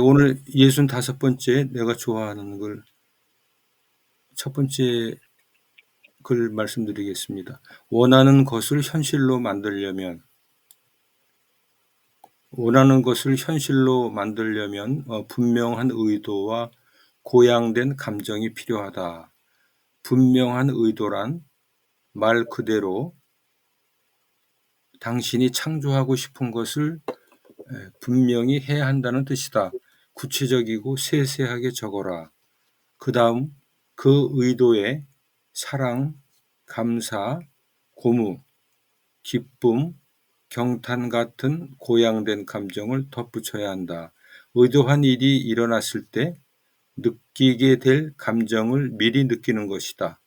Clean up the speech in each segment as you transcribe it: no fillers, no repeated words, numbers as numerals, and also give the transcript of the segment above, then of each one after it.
오늘 65번째 내가 좋아하는 글, 첫 번째 글 말씀드리겠습니다. 원하는 것을 현실로 만들려면 분명한 의도와 고양된 감정이 필요하다. 분명한 의도란 말 그대로 당신이 창조하고 싶은 것을 분명히 해야 한다는 뜻이다. 구체적이고 세세하게 적어라. 그 다음 그 의도에 사랑, 감사, 고무, 기쁨, 경탄 같은 고양된 감정을 덧붙여야 한다. 의도한 일이 일어났을 때 느끼게 될 감정을 미리 느끼는 것이다.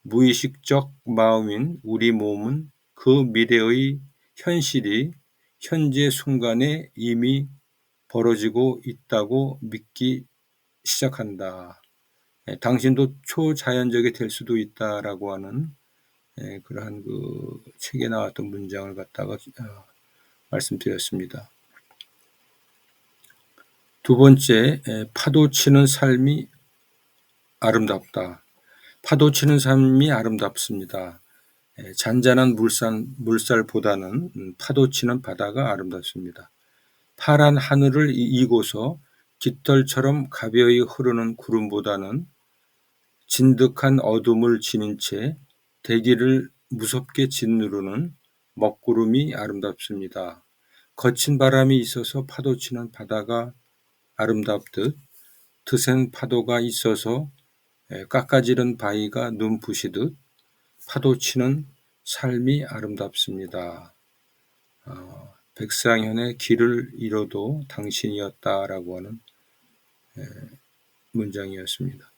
무의식적 마음인 우리 몸은 그 미래의 현실이 현재 순간에 이미 벌어지고 있다고 믿기 시작한다. 당신도 초자연적이 될 수도 있다라고 하는 그러한 그 책에 나왔던 문장을 갖다가 말씀드렸습니다. 두 번째, 파도 치는 삶이 아름답다. 파도 치는 삶이 아름답습니다. 잔잔한 물살보다는 파도 치는 바다가 아름답습니다. 파란 하늘을 이고서 깃털처럼 가벼이 흐르는 구름보다는 진득한 어둠을 지닌 채 대기를 무섭게 짓누르는 먹구름이 아름답습니다. 거친 바람이 있어서 파도치는 바다가 아름답듯 드센 파도가 있어서 깎아지른 바위가 눈부시듯 파도치는 삶이 아름답습니다. 백상현의 길을 잃어도 당신이었다라고 하는 문장이었습니다.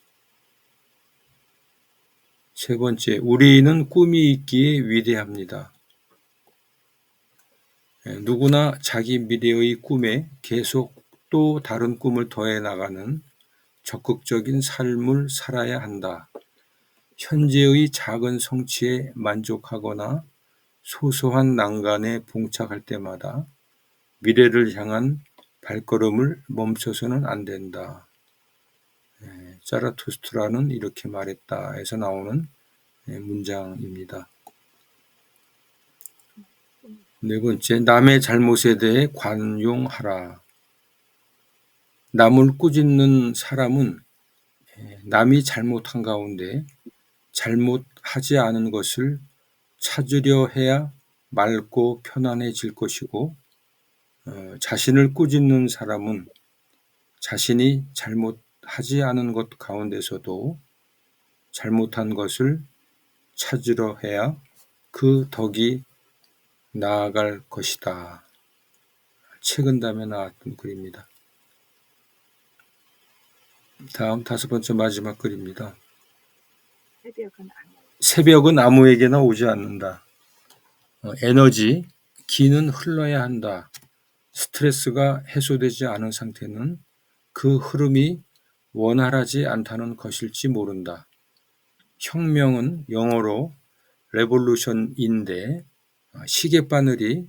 세 번째, 우리는 꿈이 있기에 위대합니다. 누구나 자기 미래의 꿈에 계속 또 다른 꿈을 더해 나가는 적극적인 삶을 살아야 한다. 현재의 작은 성취에 만족하거나 소소한 난간에 봉착할 때마다 미래를 향한 발걸음을 멈춰서는 안 된다. 자라투스트라는 이렇게 말했다 해서 나오는 문장입니다. 네 번째, 남의 잘못에 대해 관용하라. 남을 꾸짖는 사람은 남이 잘못한 가운데 잘못하지 않은 것을 찾으려 해야 맑고 편안해질 것이고, 자신을 꾸짖는 사람은 자신이 잘못하지 않은 것 가운데서도 잘못한 것을 찾으려 해야 그 덕이 나아갈 것이다. 최근 담에 나왔던 글입니다. 다음 다섯 번째 마지막 글입니다. 새벽은 아무에게나 오지 않는다. 에너지, 기는 흘러야 한다. 스트레스가 해소되지 않은 상태는 그 흐름이 원활하지 않다는 것일지 모른다. 혁명은 영어로 레볼루션인데 시계바늘이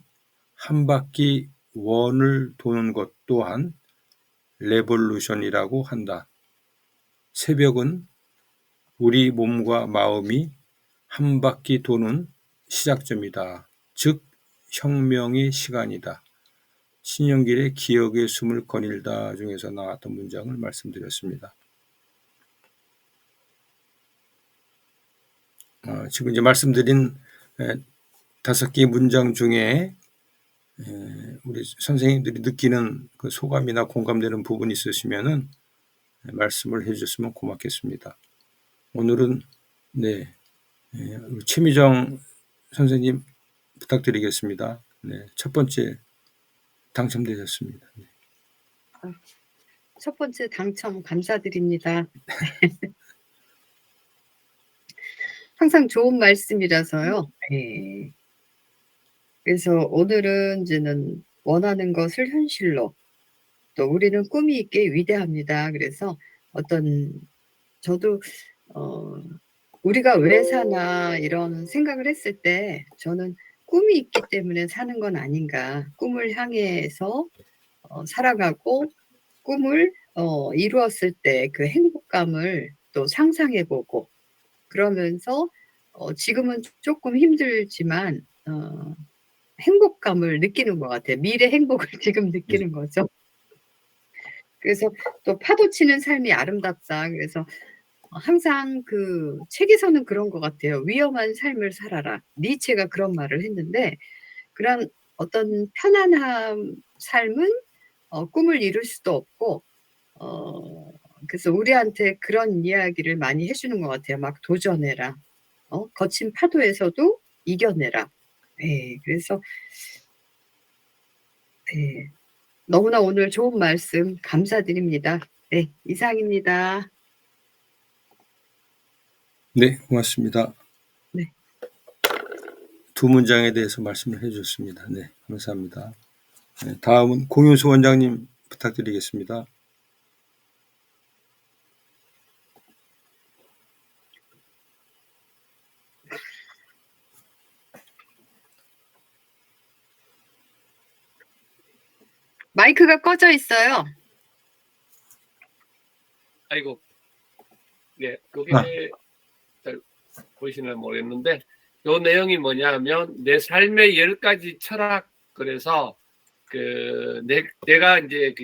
한 바퀴 원을 도는 것 또한 레볼루션이라고 한다. 새벽은 우리 몸과 마음이 한 바퀴 도는 시작점이다. 즉 혁명의 시간이다. 신영길의 기억의 숨을 거닐다 중에서 나왔던 문장을 말씀드렸습니다. 지금 이제 말씀드린 5개의 문장 중에 우리 선생님들이 느끼는 그 소감이나 공감되는 부분이 있으시면은 말씀을 해주셨으면 고맙겠습니다. 오늘은 최미정 선생님 부탁드리겠습니다. 첫 번째 당첨되셨습니다. 첫 번째 당첨 감사드립니다. 항상 좋은 말씀이라서요. 그래서 오늘은 이제는 원하는 것을 현실로, 또 우리는 꿈이 있게 위대합니다. 그래서 저도 우리가 왜 사나 이런 생각을 했을 때 저는 꿈이 있기 때문에 사는 건 아닌가. 꿈을 향해서 살아가고 꿈을 이루었을 때 그 행복감을 또 상상해 보고 그러면서 지금은 쪼끔 힘들지만 행복감을 느끼는 것 같아요. 미래 행복을 지금 네. 느끼는 거죠. 그래서 또 '파도 치는 삶이 아름답다.' 그래서 항상 그 책에서는 그런 것 같아요. "위험한 삶을 살아라." 니체가 그런 말을 했는데 그런 어떤 편안한 삶은 꿈을 이룰 수도 없고 어 그래서 우리한테 그런 이야기를 많이 해 주는 것 같아요. 막 "도전해라. 거친 파도에서도 이겨내라." 예. 그래서 예. 너무나 오늘 좋은 말씀 감사드립니다. 네. 이상입니다. 네, 고맙습니다. 네. 두 문장에 대해서 말씀을 해 주셨습니다. 네, 감사합니다. 네, 다음은 공윤수 원장님 부탁드리겠습니다. 마이크가 꺼져 있어요. 아이고. 네. 요게 아. 잘 보이시나 모르겠는데 요 내용이 뭐냐면 내 삶의 10가지 철학 그래서 내가 인제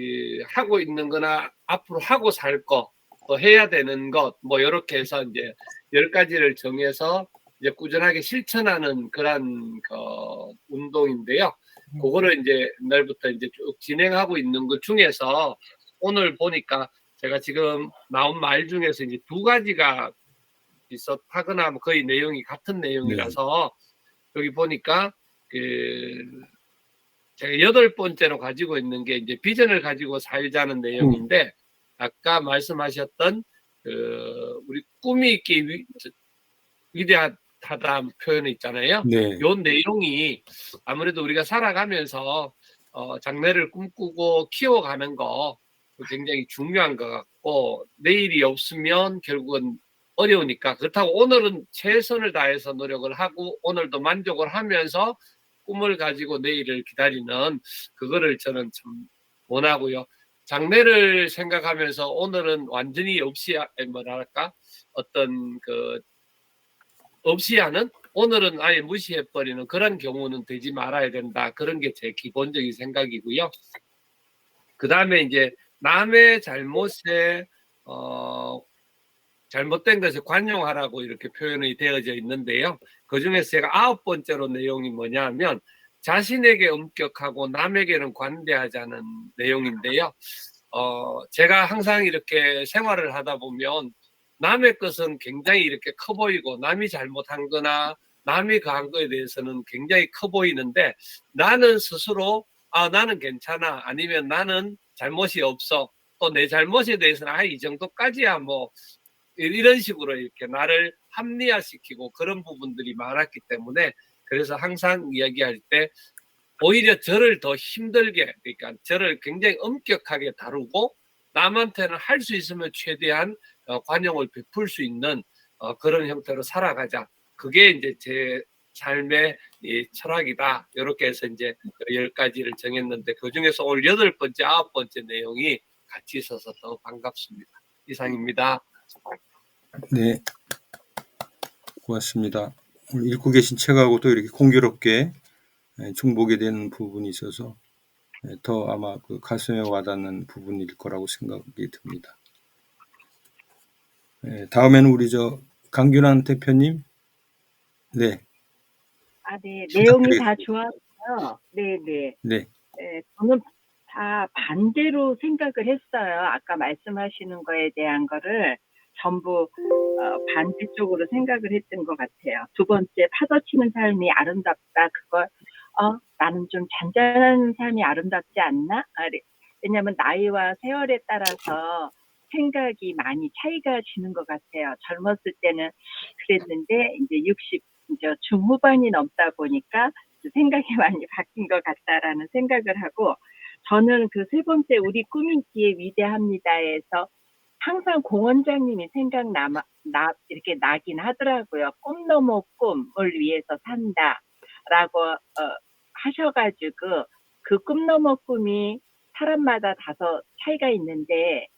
하고 있는 거나 앞으로 하고 살 거 또 해야 되는 것 뭐 요렇게 해서 인제 10가지를 정해서 이제 꾸준하게 실천하는 그런 운동인데요. 그거를 인제 옛날부터 인제 쭉 진행하고 있는 것 중에서 오늘 보니까 제가 지금 나온 말 중에서 이제 2가지가 비슷하거나 뭐 거의 내용이 같은 네. 내용이라서 여기 보니까 제가 8번째로 가지고 있는 게 이제 비전을 가지고 살자는 내용인데 아까 말씀하셨던 우리 꿈이 있기 위대하다는 표현이 있잖아요. 네. 요 내용이 아무래도 우리가 살아가면서 장래를 꿈꾸고 키워가는 거 굉장히 중요한 것 같고 내일이 없으면 결국은 어려우니까 그렇다고 오늘은 최선을 다해서 노력을 하고 오늘도 만족을 하면서 꿈을 가지고 내일을 기다리는 그거를 저는 참 원하고요. 장래를 생각하면서 오늘은 완전히 없이 뭐랄까 어떤 없이 하는 오늘은 아예 무시해 버리는 그런 경우는 되지 말아야 된다. 그런 게 제 기본적인 생각이고요. 그다음에 이제 남의 잘못에 잘못된 것에 관용하라고 이렇게 표현이 되어져 있는데요. 그중에서 제가 9번째로 내용이 뭐냐면 자신에게 엄격하고 남에게는 관대하자는 내용인데요. 제가 항상 이렇게 생활을 하다 보면 남의 것은 굉장히 이렇게 커 보이고 남이 잘못한 거나 남이 그 한 거에 대해서는 굉장히 커 보이는데 나는 스스로 '아 나는 괜찮아.' 아니면 '나는 잘못이 없어.' 또 내 잘못에 대해서는 '아 이 정도까지야 뭐.' 이런 식으로 이렇게 나를 합리화시키고 그런 부분들이 많았기 때문에 그래서 항상 이야기할 때 오히려 저를 더 힘들게 그러니까 저를 굉장히 엄격하게 다루고 남한테는 할 수 있으면 최대한 관용을 베풀 수 있는 그런 형태로 살아가자. 그게 인제 제 삶의 이 철학이다. 요렇게 해서 인제 10가지를 정했는데 그중에서 오늘 8번째, 9번째 내용이 같이 있어서 더 반갑습니다. 이상입니다. 네. 고맙습니다. 오늘 읽고 계신 책하고도 이렇게 공교롭게 중복이 되는 부분이 있어서 더 아마 그 가슴에 와닿는 부분일 거라고 생각이 듭니다. 다음에는 우리 강균환 대표님. 네. 네. 내용이 다 부탁드리겠습니다. 좋았고요. 네네. 네. 저는 다 반대로 생각을 했어요. 아까 말씀하시는 거에 대한 거를 전부 반대쪽으로 생각을 했던 것 같아요. 2번째 파도 치는 삶이 아름답다. 그걸 '나는 좀 잔잔한 삶이 아름답지 않나?' 왜냐하면 나이와 세월에 따라서 생각이 많이 차이가 지는 것 같아요. 젊었을 때는 그랬는데 인제 60 이제 중후반이 넘다 보니까 생각이 많이 바뀐 것 같다라는 생각을 하고 저는 그 3번째 우리 꿈이 있기에 위대합니다에서 항상 공 원장님이 이렇게 나긴 하더라고요. "꿈 넘어 꿈을 위해서 산다."라고 하셔 가지고 그 꿈 넘어 꿈이 사람마다 차이가 있는데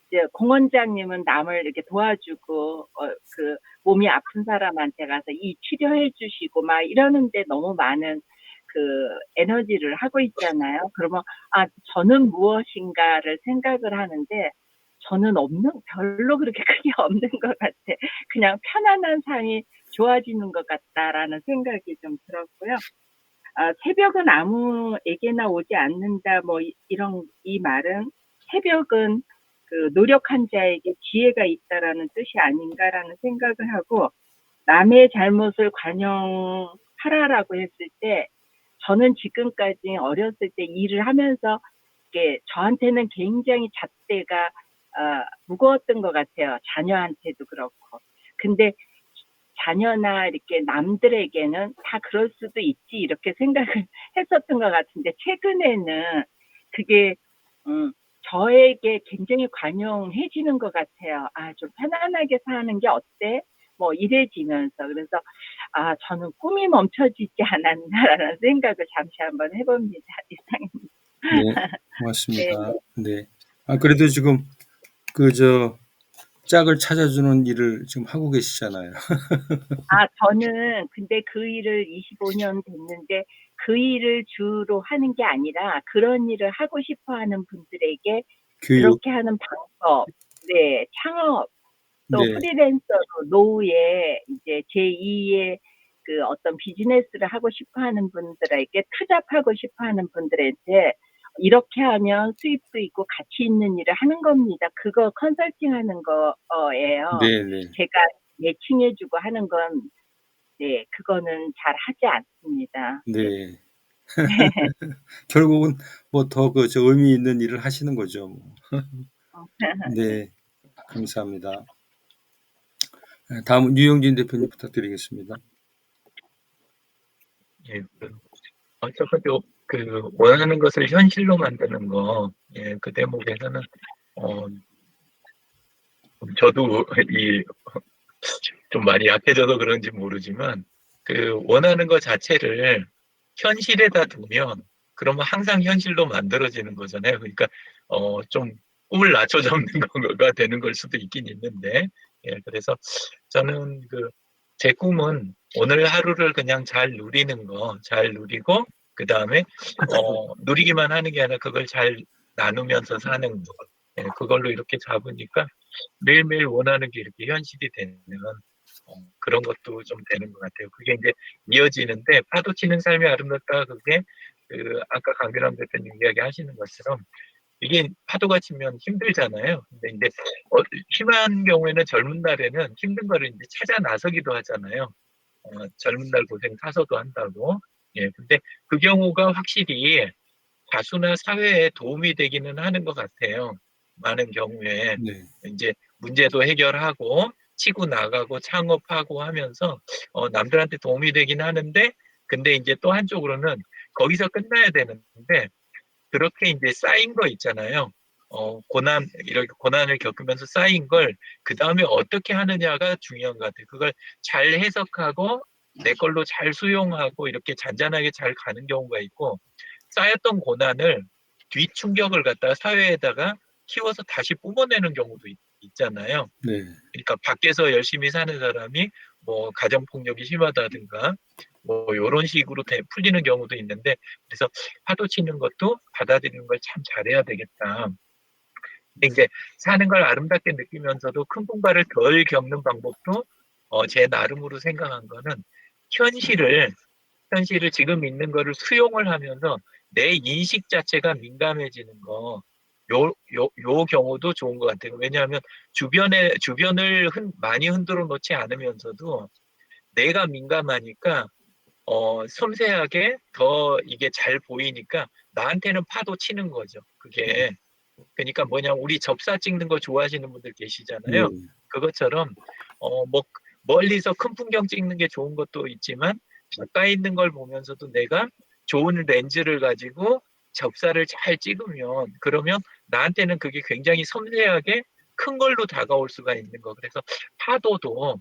이제 공원장님은 남을 이렇게 도와주고 그 몸이 아픈 사람한테 가서 이 치료해 주시고 막 이러는데 너무 많은 그 에너지를 하고 있잖아요. 그러면 저는 무엇인가를 생각을 하는데 저는 별로 그렇게 크게 없는 것 같아. 그냥 편안한 삶이 좋아지는 것 같다라는 생각이 좀 들었고요. 새벽은 아무에게나 오지 않는다, 뭐, 이 말은 새벽은 그 노력한 자에게 지혜가 있다라는 뜻이 아닌가라는 생각을 하고, 남의 잘못을 관용하라라고 했을 때, 저는 지금까지 어렸을 때 일을 하면서, 이게 저한테는 굉장히 잣대가, 무거웠던 것 같아요. 자녀한테도 그렇고. 근데 자녀나 이렇게 남들에게는 다 그럴 수도 있지 이렇게 생각을 했었던 것 같은데 최근에는 그게 저에게 굉장히 관용해지는 것 같아요. 좀 편안하게 사는 게 어때? 뭐 이래지면서 그래서 저는 꿈이 멈춰지지 않았나라는 생각을 잠시 한번 해봅니다. 이상입니다. 네, 네. 고맙습니다. 네. 그래도 지금 짝을 찾아주는 일을 지금 하고 계시잖아요. 저는 근데 그 일을 25년 됐는데 그 일을 주로 하는 게 아니라 그런 일을 하고 싶어 하는 분들에게 교육. 그렇게 하는 방법, 네, 창업, 또 네, 프리랜서로 노후에 이제 제2의 그 어떤 비즈니스를 하고 싶어 하는 분들에게 투잡하고 싶어 하는 분들한테 이렇게 하면 수입도 있고 가치 있는 일을 하는 겁니다. 그거 컨설팅 하는 거예요. 네, 네, 제가 매칭해주고 하는 건, 네, 그거는 잘 하지 않습니다. 네. 결국은 뭐 더 의미 있는 일을 하시는 거죠. 뭐. 네, 감사합니다. 다음은 유영진 대표님 부탁드리겠습니다. 예, 첫 번째, 원하는 것을 현실로 만드는 거, 예, 그 대목에서는, 저도 좀 많이 약해져서 그런지 모르지만, 원하는 것 자체를 현실에다 두면, 그러면 항상 현실로 만들어지는 거잖아요. 그러니까, 좀 꿈을 낮춰 잡는 거가 되는 걸 수도 있긴 있는데, 예, 그래서 저는 제 꿈은 오늘 하루를 그냥 잘 누리는 거, 잘 누리고, 그 다음에, 누리기만 하는 게 아니라 그걸 잘 나누면서 사는 거. 예, 그걸로 이렇게 잡으니까 매일매일 원하는 게 이렇게 현실이 되는 그런 것도 좀 되는 것 같아요. 그게 이제 이어지는데, 파도 치는 삶이 아름답다. 그게, 아까 강규남 대표님 이야기 하시는 것처럼, 이게 파도가 치면 힘들잖아요. 근데 이제 심한 경우에는 젊은 날에는 힘든 거를 이제 찾아 나서기도 하잖아요. 젊은 날 고생 사서도 한다고. 예, 근데 그 경우가 확실히 가수나 사회에 도움이 되기는 하는 것 같아요. 많은 경우에 네, 이제 문제도 해결하고 치고 나가고 창업하고 하면서 남들한테 도움이 되긴 하는데, 근데 이제 또 한쪽으로는 거기서 끝나야 되는데 그렇게 이제 쌓인 거 있잖아요. 이렇게 고난을 겪으면서 쌓인 걸 그 다음에 어떻게 하느냐가 중요한 것 같아요. 그걸 잘 해석하고 내 걸로 잘 수용하고 이렇게 잔잔하게 잘 가는 경우가 있고, 쌓였던 고난을 뒤 충격을 갖다가 사회에다가 키워서 다시 뿜어내는 경우도 있잖아요. 네, 그러니까 밖에서 열심히 사는 사람이 뭐 가정폭력이 심하다든가 뭐 이런 식으로 풀리는 경우도 있는데, 그래서 파도 치는 것도 받아들이는 걸 참 잘해야 되겠다. 근데 이제 사는 걸 아름답게 느끼면서도 큰 풍파를 덜 겪는 방법도 제 나름으로 생각한 거는 현실을 지금 있는 거를 수용을 하면서 내 인식 자체가 민감해지는 거, 요 경우도 좋은 것 같아요. 왜냐하면 주변을 많이 흔들어 놓지 않으면서도 내가 민감하니까, 섬세하게 더 이게 잘 보이니까 나한테는 파도 치는 거죠. 그게. 그러니까 우리 접사 찍는 거 좋아하시는 분들 네, 계시잖아요. 그것처럼, 뭐, 멀리서 큰 풍경 찍는 게 좋은 것도 있지만, 가까이 있는 걸 보면서도 내가 좋은 렌즈를 가지고 접사를 잘 찍으면, 그러면 나한테는 그게 굉장히 섬세하게 큰 걸로 다가올 수가 있는 거. 그래서 파도도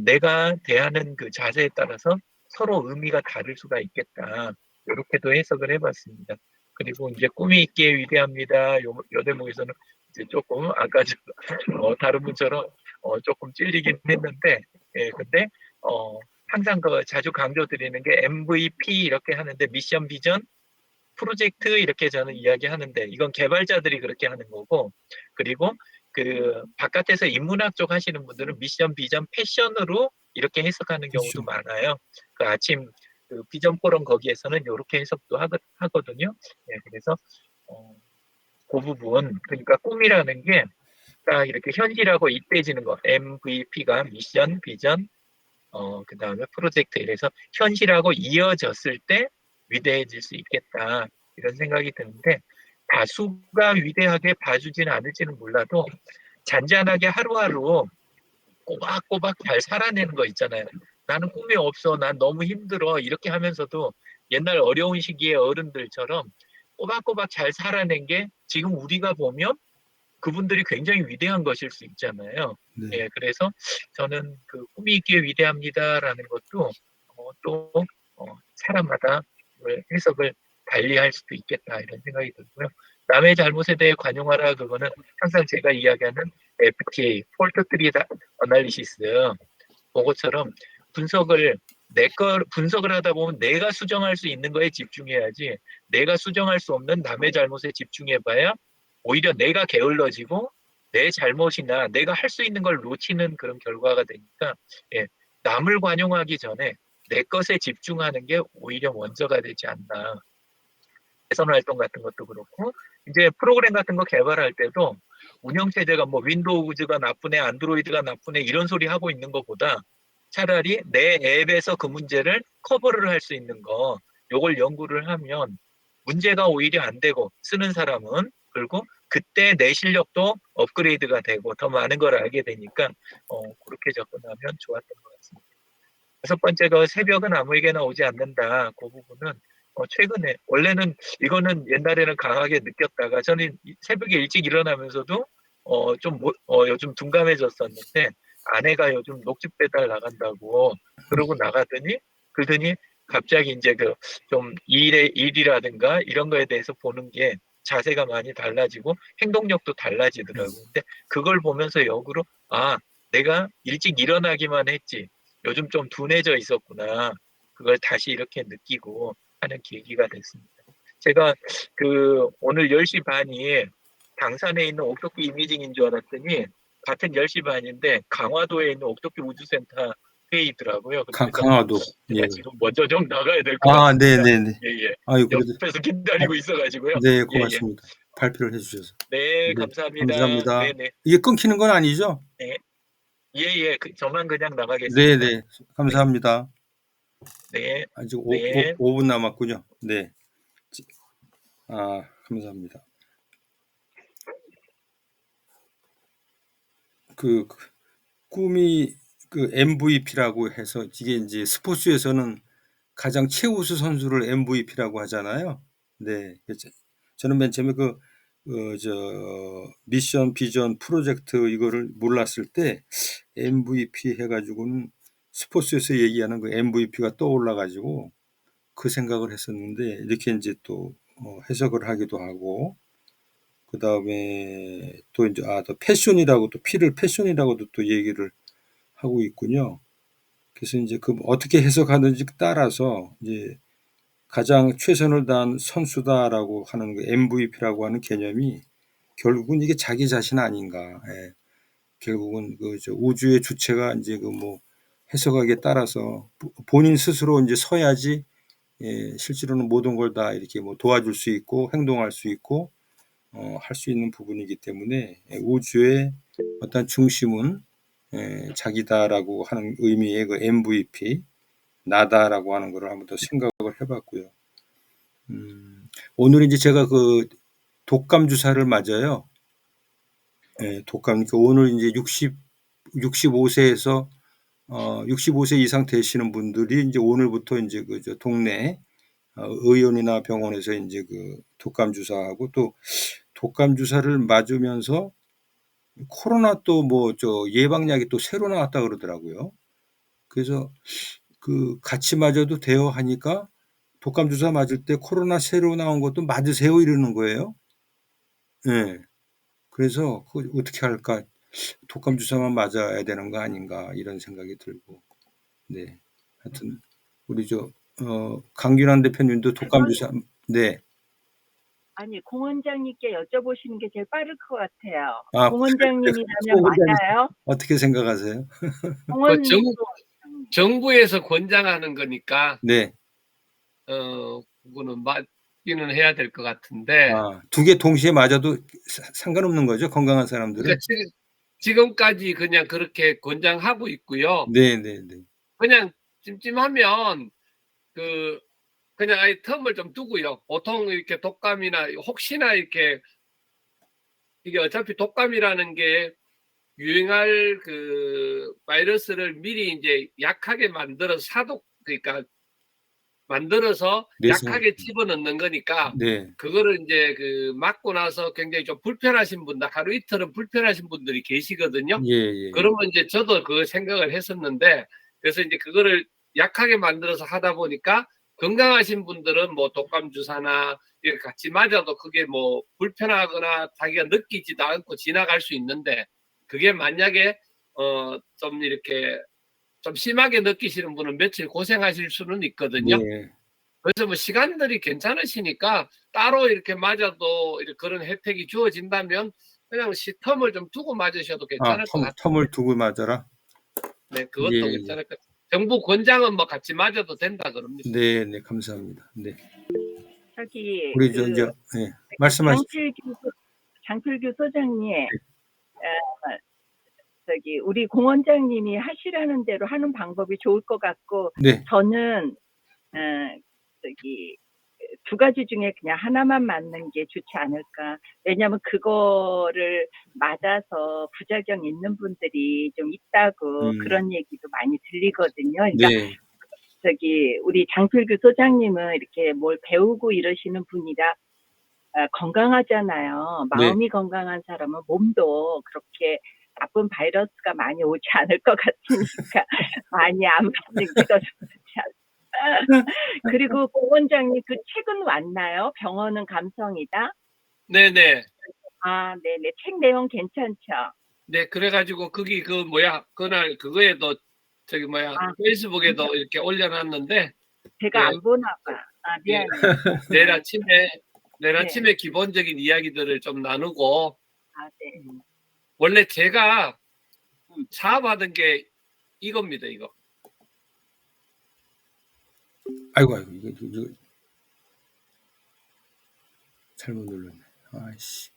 내가 대하는 그 자세에 따라서 서로 의미가 다를 수가 있겠다. 이렇게도 해석을 해봤습니다. 그리고 이제 꿈이 있기에 위대합니다. 요 대목에서는 이제 조금 아까 다른 분처럼 조금 찔리긴 했는데, 예, 근데 항상 그 자주 강조드리는 게 MVP 이렇게 하는데 미션 비전 프로젝트 이렇게 저는 이야기하는데 이건 개발자들이 그렇게 하는 거고, 그리고 그 바깥에서 인문학 쪽 하시는 분들은 미션 비전 패션으로 이렇게 해석하는 경우도 그렇죠. 많아요. 그 아침 그 비전 포럼 거기에서는 이렇게 해석도 하거든요. 네, 그래서 그 부분, 그러니까 꿈이라는 게 딱 이렇게 현실하고 이때지는 거, MVP가 미션 비전 그 다음에 프로젝트, 이래서 현실하고 이어졌을 때 위대해질 수 있겠다 이런 생각이 드는데, 다수가 위대하게 봐주지는 않을지는 몰라도 잔잔하게 하루하루 꼬박꼬박 잘 살아내는 거 있잖아요. 나는 꿈이 없어, 난 너무 힘들어, 이렇게 하면서도 옛날 어려운 시기의 어른들처럼 꼬박꼬박 잘 살아낸 게 지금 우리가 보면 그분들이 굉장히 위대한 것일 수 있잖아요. 네. 예, 그래서 저는 그 꿈이 있기에 위대합니다라는 것도 또 사람마다 해석을 달리할 수도 있겠다 이런 생각이 들고요. 남의 잘못에 대해 관용하라, 그거는 항상 제가 이야기하는 FTA, 폴트 트리 어널리시스, 그것처럼 분석을 하다 보면 내가 수정할 수 있는 거에 집중해야지, 내가 수정할 수 없는 남의 잘못에 집중해봐야 오히려 내가 게을러지고 내 잘못이나 내가 할 수 있는 걸 놓치는 그런 결과가 되니까, 예, 남을 관용하기 전에 내 것에 집중하는 게 오히려 먼저가 되지 않나. 개선 활동 같은 것도 그렇고, 이제 프로그램 같은 거 개발할 때도 운영체제가 뭐 윈도우즈가 나쁘네, 안드로이드가 나쁘네 이런 소리 하고 있는 것보다 차라리 내 앱에서 그 문제를 커버를 할 수 있는 거, 요걸 연구를 하면 문제가 오히려 안 되고 쓰는 사람은, 그리고 그때 내 실력도 업그레이드가 되고 더 많은 걸 알게 되니까 그렇게 접근하면 좋았던 것 같습니다. 다섯 번째가 새벽은 아무에게나 오지 않는다. 그 부분은 최근에, 원래는 이거는 옛날에는 강하게 느꼈다가 저는 새벽에 일찍 일어나면서도 요즘 둔감해졌었는데, 아내가 요즘 녹즙 배달 나간다고 그러고 나가더니 그러더니 갑자기 이제 그 좀 일이라든가 이런 거에 대해서 보는 게 자세가 많이 달라지고 행동력도 달라지더라고요. 근데 그걸 보면서 역으로 내가 일찍 일어나기만 했지 요즘 좀 둔해져 있었구나, 그걸 다시 이렇게 느끼고 하는 계기가 됐습니다. 제가 그 오늘 10시 반이 당산에 있는 옥토끼 이미징인 줄 알았더니 같은 10시 반인데 강화도에 있는 옥토끼 우주센터 회의더라고요. 그래서 강화도. 제가 예. 지금 먼저 좀 나가야 될 것 같습니다. 네네네. 예. 아유, 그래도. 옆에서 기다리고 있어가지고요. 네, 예. 고맙습니다. 발표를 해주셔서. 네, 네, 감사합니다. 감사합니다. 네네. 이게 끊기는 건 아니죠? 네. 예. 저만 그냥 나가겠습니다. 네네. 감사합니다. 네. 아직 네. 5분 남았군요. 네. 감사합니다. 그 꿈이 그 MVP라고 해서 이게 이제 스포츠에서는 가장 최우수 선수를 MVP라고 하잖아요. 네. 저는 맨 처음에 미션, 비전, 프로젝트 이거를 몰랐을 때 MVP 해가지고는 스포츠에서 얘기하는 그 MVP가 떠올라가지고 그 생각을 했었는데, 이렇게 이제 또 해석을 하기도 하고, 그 다음에 또 이제 또 패션이라고, 또 P를 패션이라고도 또 얘기를 하고 있군요. 그래서 이제 그 어떻게 해석하는지 따라서 이제 가장 최선을 다한 선수다라고 하는 그 MVP라고 하는 개념이 결국은 이게 자기 자신 아닌가. 예. 결국은 우주의 주체가 이제 해석하기에 따라서 본인 스스로 이제 서야지, 예, 실제로는 모든 걸 다 이렇게 도와줄 수 있고 행동할 수 있고 할 수 있는 부분이기 때문에, 우주의 어떤 중심은 자기다라고 하는 의미의 그 MVP, 나다라고 하는 것을 한번 더 생각을 해봤고요. 오늘 이제 제가 그 독감 주사를 맞아요. 독감. 그러니까 오늘 이제 65세에서 65세 이상 되시는 분들이 이제 오늘부터 이제 동네 의원이나 병원에서 이제 그 독감 주사하고, 또 독감 주사를 맞으면서 코로나 또 예방약이 또 새로 나왔다 그러더라고요. 그래서 그 같이 맞아도 돼요 하니까 독감 주사 맞을 때 코로나 새로 나온 것도 맞으세요 이러는 거예요. 예. 그래서 그 어떻게 할까? 독감 주사만 맞아야 되는 거 아닌가 이런 생각이 들고. 네. 하여튼 우리 강균환 대표님도 독감 그건 주사 네. 아니 공 원장님께 여쭤보시는 게 제일 빠를 것 같아요. 아, 공 원장님이라면 맞아요? 어떻게 생각하세요? 공 그 원장님. 정부에서 권장하는 거니까 네. 그거는 맞기는 해야 될 것 같은데. 아, 두 개 동시에 맞아도 상관없는 거죠? 건강한 사람들은? 그러니까 지금까지 그냥 그렇게 권장하고 있고요. 네네네. 그냥 찜찜하면 그냥 아예 텀을 좀 두고요. 보통 이렇게 독감이나 혹시나 이게 어차피 독감이라는 게 유행할 그 바이러스를 미리 이제 약하게 만들어서 그러니까 만들어서 내성. 약하게 집어넣는 거니까 네. 그거를 이제 맞고 나서 굉장히 좀 불편하신 분들, 하루 이틀은 불편하신 분들이 계시거든요. 예. 그러면 이제 저도 그 생각을 했었는데, 그래서 이제 그거를 약하게 만들어서 하다 보니까 건강하신 분들은 뭐 독감 주사나 이렇게 같이 맞아도 그게 뭐 불편하거나 자기가 느끼지도 않고 지나갈 수 있는데, 그게 만약에 좀 이렇게 좀 심하게 느끼시는 분은 며칠 고생하실 수는 있거든요. 네. 그래서 뭐 시간들이 괜찮으시니까 따로 이렇게 맞아도 그런 혜택이 주어진다면 그냥 텀을 좀 두고 맞으셔도 괜찮을 것 같아요. 텀을 두고 맞아라? 네, 그것도 예. 괜찮을 것 같아요. 정부 권장은 뭐 같이 맞아도 된다 그럽니다. 네, 감사합니다. 네. 저기 우리 네. 말씀하십시오. 장필규 소장님, 저기 우리 공 원장님이 하시라는 대로 하는 방법이 좋을 것 같고, 네. 저는 저기 두 가지 중에 그냥 하나만 맞는 게 좋지 않을까. 왜냐하면 그거를 맞아서 부작용 있는 분들이 좀 있다고 그런 얘기도 많이 들리거든요. 그러니까 네. 저기 우리 장필규 소장님은 이렇게 뭘 배우고 이러시는 분이라 건강하잖아요. 네. 마음이 건강한 사람은 몸도 그렇게 나쁜 바이러스가 많이 오지 않을 것 같으니까 많이 안 맞는 게 더 좋지 않을까. 그리고 고 원장님 그 책은 왔나요? 병원은 감성이다. 네네. 아, 네네. 책 내용 괜찮죠? 네, 그래가지고 거기 그날 그거에도 페이스북에도 이렇게 올려놨는데 제가 안 보나 봐. 아, 미안해요. 내일 아침에 네. 기본적인 이야기들을 좀 나누고, 아, 네. 원래 제가 사업하던 게 이겁니다, 이거. 아이고, 이거 잘못 눌렀네. 아이씨.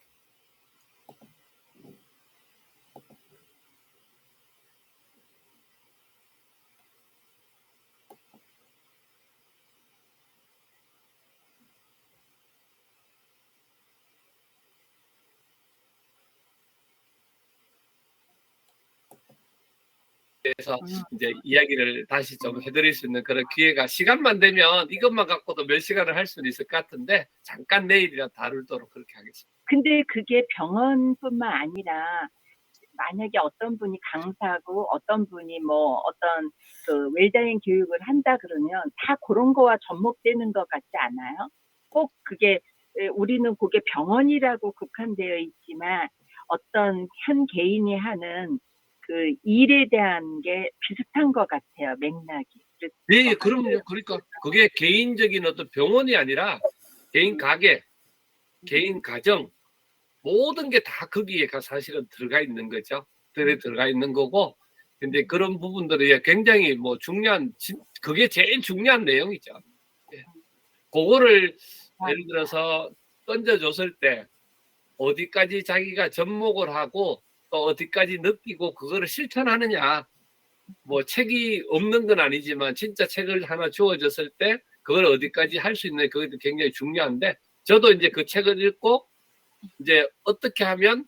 그래서 이제 이야기를 다시 좀 해드릴 수 있는 그런 기회가 시간만 되면 이것만 갖고도 몇 시간을 할 수는 있을 것 같은데 잠깐 내일이라 다루도록 그렇게 하겠습니다. 근데 그게 병원뿐만 아니라 만약에 어떤 분이 강사고 어떤 분이 뭐 어떤 그 웰다잉 교육을 한다 그러면 다 그런 거와 접목되는 것 같지 않아요? 꼭 그게 우리는 그게 병원이라고 국한되어 있지만 어떤 한 개인이 하는 그 일에 대한 게 비슷한 것 같아요, 맥락이. 네, 그럼요. 그러니까 그게 개인적인 어떤 병원이 아니라 개인 가게, 개인 가정 모든 게 다 거기에 사실은 들어가 있는 거죠. 들어가 있는 거고, 근데 그런 부분들이 굉장히 뭐 그게 제일 중요한 내용이죠. 예. 그거를 예를 들어서 던져줬을 때 어디까지 자기가 접목을 하고 또 어디까지 느끼고 그거를 실천하느냐. 뭐 책이 없는 건 아니지만 진짜 책을 하나 주어졌을 때 그걸 어디까지 할 수 있는 그것도 굉장히 중요한데, 저도 이제 그 책을 읽고 이제 어떻게 하면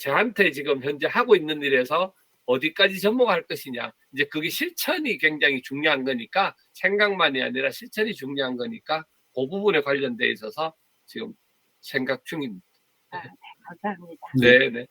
저한테 지금 현재 하고 있는 일에서 어디까지 접목할 것이냐. 이제 그게 실천이 굉장히 중요한 거니까, 생각만이 아니라 실천이 중요한 거니까 그 부분에 관련돼 있어서 지금 생각 중입니다. 아, 네, 감사합니다. 네, 네.